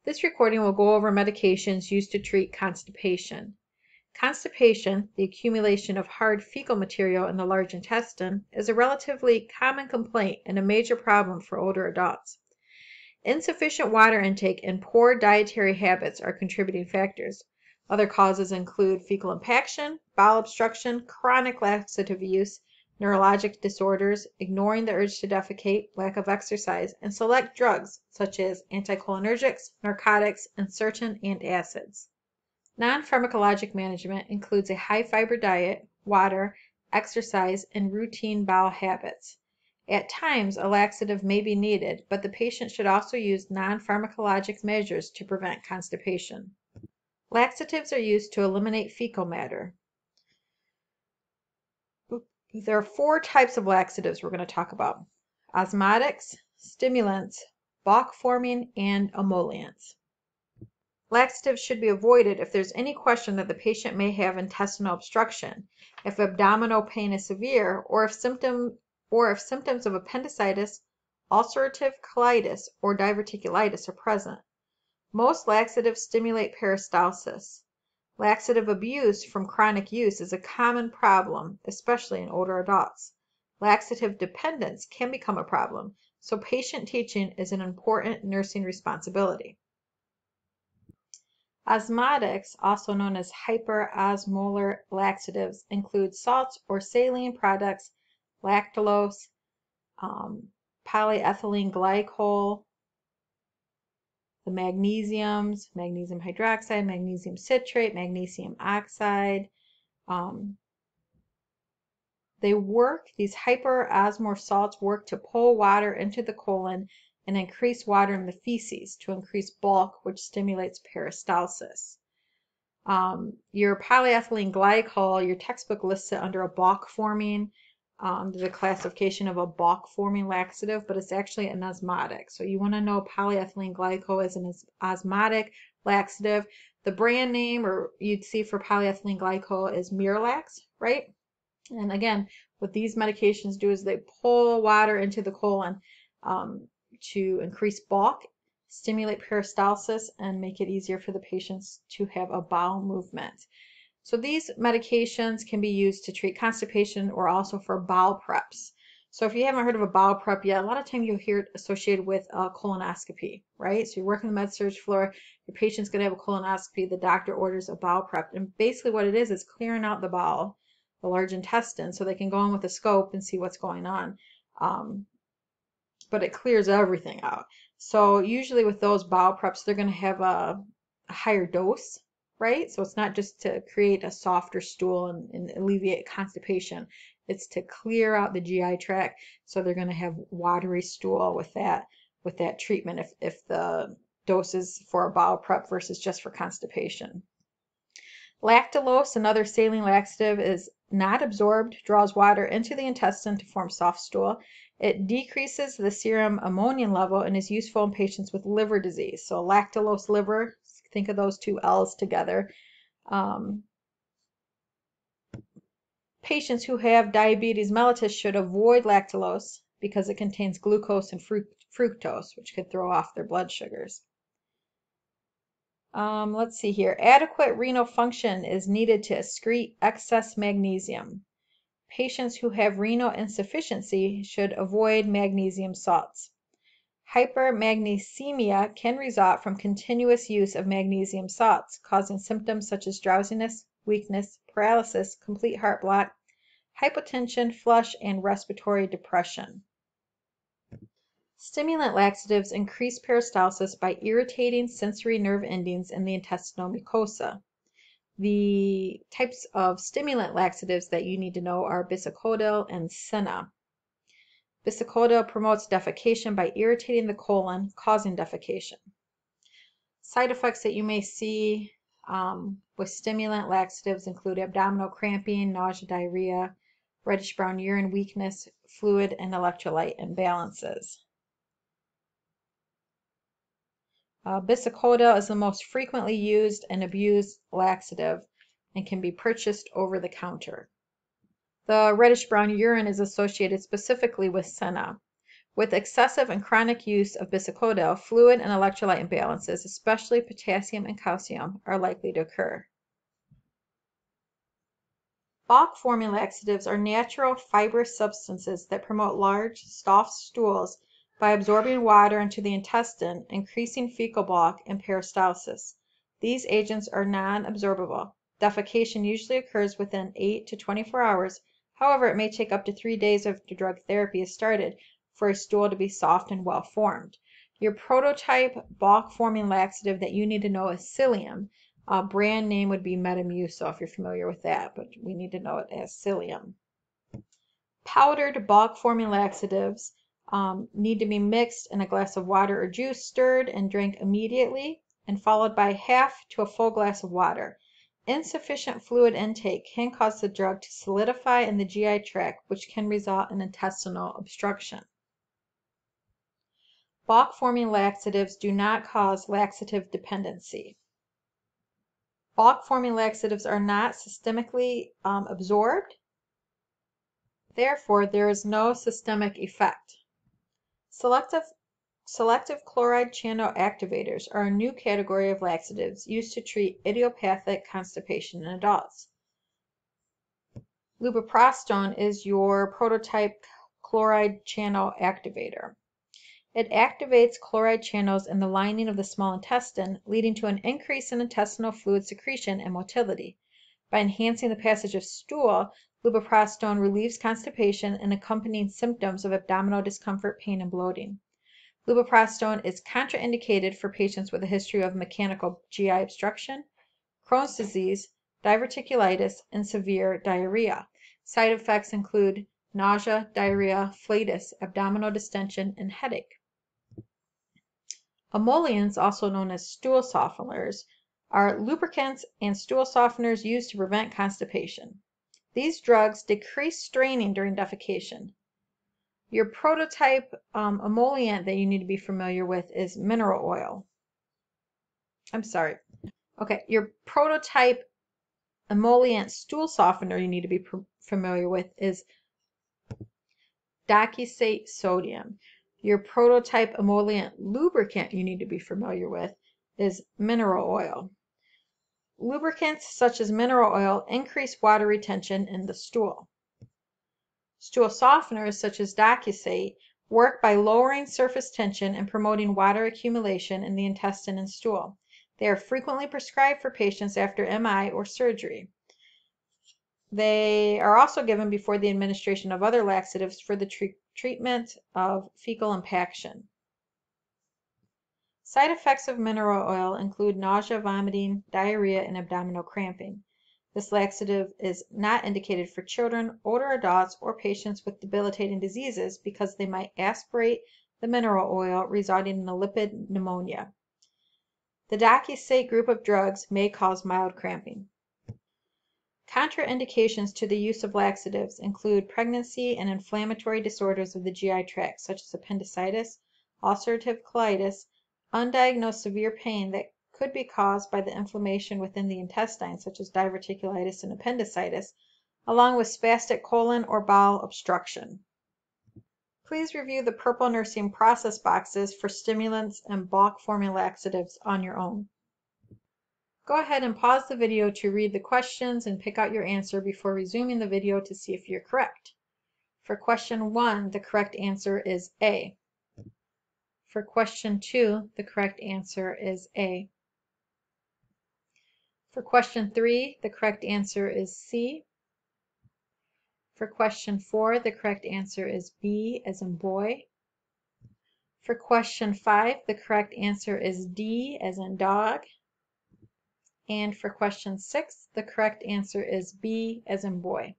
This recording will go over medications used to treat constipation. Constipation, the accumulation of hard fecal material in the large intestine, is a relatively common complaint and a major problem for older adults. Insufficient water intake and poor dietary habits are contributing factors. Other causes include fecal impaction, bowel obstruction, chronic laxative use, neurologic disorders, ignoring the urge to defecate, lack of exercise, and select drugs such as anticholinergics, narcotics, and certain antacids. Non-pharmacologic management includes a high-fiber diet, water, exercise, and routine bowel habits. At times, a laxative may be needed, but the patient should also use non-pharmacologic measures to prevent constipation. Laxatives are used to eliminate fecal matter. There are 4 types of laxatives we're going to talk about: osmotics, stimulants, bulk-forming, and emollients. Laxatives should be avoided if there's any question that the patient may have intestinal obstruction, if abdominal pain is severe, or if symptoms of appendicitis, ulcerative colitis, or diverticulitis are present. Most laxatives stimulate peristalsis. Laxative abuse from chronic use is a common problem, especially in older adults. Laxative dependence can become a problem, so patient teaching is an important nursing responsibility. Osmotics, also known as hyperosmolar laxatives, include salts or saline products, lactulose, polyethylene glycol, the magnesiums, magnesium hydroxide, magnesium citrate, magnesium oxide. These hyperosmolar salts work to pull water into the colon and increase water in the feces to increase bulk, which stimulates peristalsis. Your polyethylene glycol, your textbook lists it under a bulk-forming. There's a classification of a bulk-forming laxative, but it's actually an osmotic. So you want to know polyethylene glycol is an osmotic laxative. The brand name, or you'd see for polyethylene glycol, is Miralax, right? And again, what these medications do is they pull water into the colon to increase bulk, stimulate peristalsis, and make it easier for the patients to have a bowel movement. So these medications can be used to treat constipation or also for bowel preps. So if you haven't heard of a bowel prep yet, a lot of times you'll hear it associated with a colonoscopy, right? So you're working the med-surg floor, your patient's going to have a colonoscopy, the doctor orders a bowel prep. And basically what it is clearing out the bowel, the large intestine, so they can go in with a scope and see what's going on. But it clears everything out. So usually with those bowel preps, they're going to have a higher dose, right? So it's not just to create a softer stool and alleviate constipation. It's to clear out the GI tract. So they're going to have watery stool with that treatment if the dose is for a bowel prep versus just for constipation. Lactulose, another saline laxative, is not absorbed, draws water into the intestine to form soft stool. It decreases the serum ammonia level and is useful in patients with liver disease. So lactulose liver, think of those 2 L's together. Patients who have diabetes mellitus should avoid lactulose because it contains glucose and fructose, which could throw off their blood sugars. Let's see here. Adequate renal function is needed to excrete excess magnesium. Patients who have renal insufficiency should avoid magnesium salts. Hypermagnesemia can result from continuous use of magnesium salts, causing symptoms such as drowsiness, weakness, paralysis, complete heart block, hypotension, flush, and respiratory depression. Stimulant laxatives increase peristalsis by irritating sensory nerve endings in the intestinal mucosa. The types of stimulant laxatives that you need to know are bisacodyl and senna. Bisacodyl promotes defecation by irritating the colon, causing defecation. Side effects that you may see with stimulant laxatives include abdominal cramping, nausea, diarrhea, reddish-brown urine, weakness, fluid and electrolyte imbalances. Bisacodyl is the most frequently used and abused laxative and can be purchased over the counter. The reddish-brown urine is associated specifically with senna. With excessive and chronic use of bisacodyl, fluid and electrolyte imbalances, especially potassium and calcium, are likely to occur. Bulk-forming laxatives are natural fibrous substances that promote large, soft stools by absorbing water into the intestine, increasing fecal bulk and peristalsis. These agents are non-absorbable. Defecation usually occurs within 8 to 24 hours. However, it may take up to 3 days after drug therapy is started for a stool to be soft and well formed. Your prototype bulk-forming laxative that you need to know is Psyllium. Brand name would be Metamucil if you're familiar with that, but we need to know it as Psyllium. Powdered bulk-forming laxatives need to be mixed in a glass of water or juice, stirred and drank immediately, and followed by half to a full glass of water. Insufficient fluid intake can cause the drug to solidify in the GI tract, which can result in intestinal obstruction. Bulk-forming laxatives do not cause laxative dependency. Bulk-forming laxatives are not systemically absorbed. Therefore, there is no systemic effect. Selective chloride channel activators are a new category of laxatives used to treat idiopathic constipation in adults. Lubiprostone is your prototype chloride channel activator. It activates chloride channels in the lining of the small intestine, leading to an increase in intestinal fluid secretion and motility. By enhancing the passage of stool, lubiprostone relieves constipation and accompanying symptoms of abdominal discomfort, pain, and bloating. Lubiprostone is contraindicated for patients with a history of mechanical GI obstruction, Crohn's disease, diverticulitis, and severe diarrhea. Side effects include nausea, diarrhea, flatus, abdominal distension, and headache. Emollients, also known as stool softeners, are lubricants and stool softeners used to prevent constipation. These drugs decrease straining during defecation. Your prototype emollient that you need to be familiar with is mineral oil. Your prototype emollient stool softener you need to be familiar with is docusate sodium. Your prototype emollient lubricant you need to be familiar with is mineral oil. Lubricants such as mineral oil increase water retention in the stool. Stool softeners such as docusate work by lowering surface tension and promoting water accumulation in the intestine and stool. They are frequently prescribed for patients after MI or surgery. They are also given before the administration of other laxatives for the treatment of fecal impaction. Side effects of mineral oil include nausea, vomiting, diarrhea, and abdominal cramping. This laxative is not indicated for children, older adults, or patients with debilitating diseases because they might aspirate the mineral oil, resulting in a lipid pneumonia. The docusate group of drugs may cause mild cramping. Contraindications to the use of laxatives include pregnancy and inflammatory disorders of the GI tract, such as appendicitis, ulcerative colitis, undiagnosed severe pain that could be caused by the inflammation within the intestine, such as diverticulitis and appendicitis, along with spastic colon or bowel obstruction. Please review the purple nursing process boxes for stimulants and bulk-forming laxatives on your own. Go ahead and pause the video to read the questions and pick out your answer before resuming the video to see if you're correct. For question 1, the correct answer is A. For question 2, the correct answer is A. For question 3, the correct answer is C. For question 4, the correct answer is B as in boy. For question 5, the correct answer is D as in dog. And for question 6, the correct answer is B as in boy.